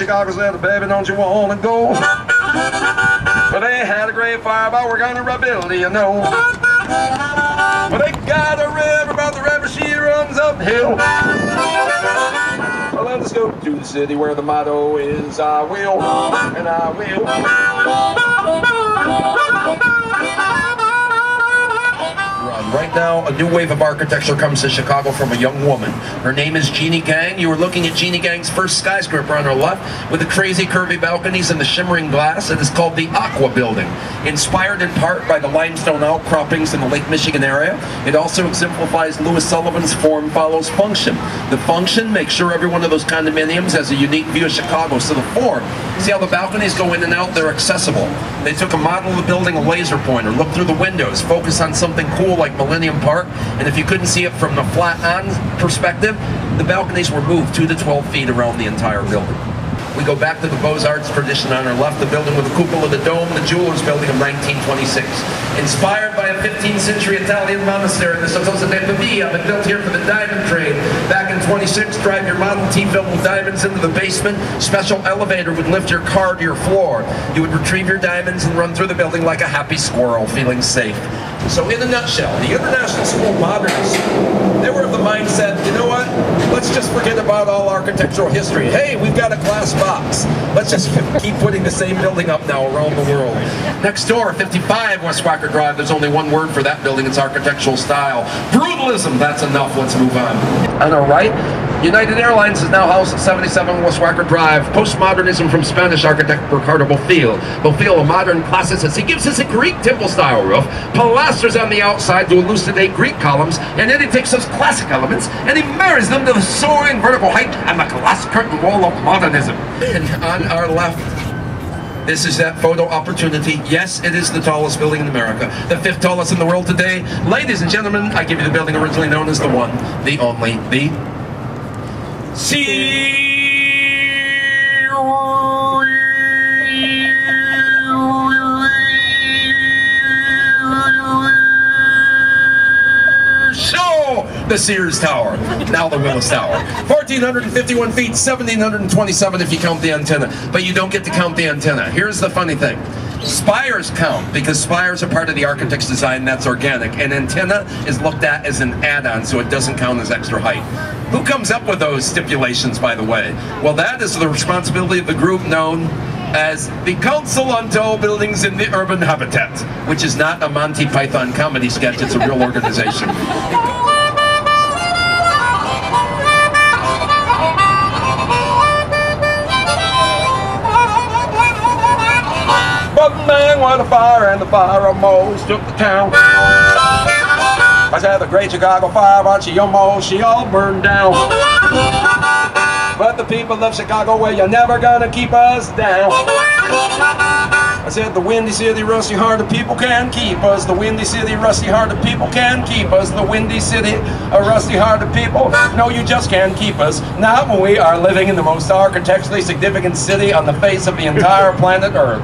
Chicago said, baby, don't you want to go? But they had a great fire, but we're gonna rebuild, you know. But they got a river, but the river she runs uphill. Well, let's go to the city where the motto is, I will, and I will. Right now, a new wave of architecture comes to Chicago from a young woman. Her name is Jeannie Gang. You are looking at Jeannie Gang's first skyscraper on her left with the crazy curvy balconies and the shimmering glass. It is called the Aqua Building. Inspired in part by the limestone outcroppings in the Lake Michigan area, it also exemplifies Louis Sullivan's form follows function. The function makes sure every one of those condominiums has a unique view of Chicago. So the form, see how the balconies go in and out? They're accessible. They took a model of the building, a laser pointer, looked through the windows, focused on something cool like Millennium Park, and if you couldn't see it from the flat-on perspective, the balconies were moved 2 to 12 feet around the entire building. We go back to the Beaux-Arts tradition on our left, the building with the cupola of the dome, the jeweler's building of 1926. Inspired by a 15th century Italian monastery, the Sotosa de Pavia, but built here for the diamond trade. Back in 26, drive your Model T filled with diamonds into the basement. Special elevator would lift your car to your floor. You would retrieve your diamonds and run through the building like a happy squirrel, feeling safe. So in a nutshell, the International School of Modernists, they were of the mindset, you know what, let's just forget about all architectural history. Hey, we've got a glass box. Let's just keep putting the same building up now around the world. Next door, 55 West Walker Drive, there's only one word for that building, it's architectural style. Brutalism, that's enough, let's move on. On our right, United Airlines is now housed at 77 West Walker Drive. Postmodernism from Spanish architect Ricardo Bofill. Bofill, a modern classicist, he gives us a Greek temple-style roof, pilasters on the outside to elucidate Greek columns, and then he takes those classic elements and he marries them to the soaring vertical height and the glass curtain wall of modernism. And on our left, this is that photo opportunity. Yes, it is the tallest building in America, the 5th tallest in the world today. Ladies and gentlemen, I give you the building originally known as the one, the only, the the Sears Tower, now the Willis Tower. 1,451 feet, 1,727 if you count the antenna. But you don't get to count the antenna. Here's the funny thing. Spires count, because spires are part of the architect's design, that's organic. And antenna is looked at as an add-on, so it doesn't count as extra height. Who comes up with those stipulations, by the way? Well, that is the responsibility of the group known as the Council on Tall Buildings in the Urban Habitat, which is not a Monty Python comedy sketch, it's a real organization. But the man went a fire and the fire almost took the town. I said the great Chicago fire, but she all burned down. But the people of Chicago, well, you're never gonna keep us down. I said the windy city, rusty hearted people can keep us. The windy city, rusty hearted people can keep us. The windy city, rusty hearted people, no, you just can't keep us. Not when we are living in the most architecturally significant city on the face of the entire planet Earth.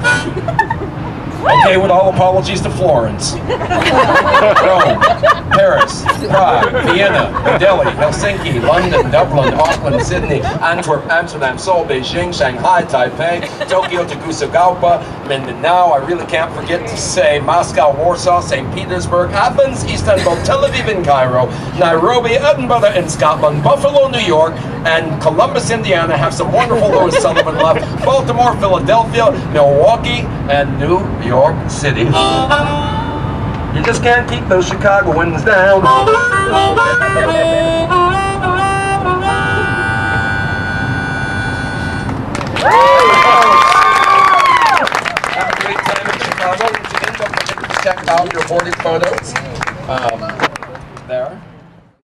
Okay, with all apologies to Florence, Rome, Paris, Prague, Vienna, Delhi, Helsinki, London, Dublin, Auckland, Sydney, Antwerp, Amsterdam, Seoul, Beijing, Shanghai, Taipei, Tokyo, Tegucigalpa, Mindanao, I really can't forget to say Moscow, Warsaw, St. Petersburg, Athens, Istanbul, Tel Aviv and Cairo, Nairobi, Edinburgh in Scotland, Buffalo, New York, and Columbus, Indiana have some wonderful Louis Sullivan left, Baltimore, Philadelphia, Milwaukee, and New York City. You just can't keep those Chicagoans down. Have a great time in Chicago. Once again, don't forget to check out your boarding photos. There.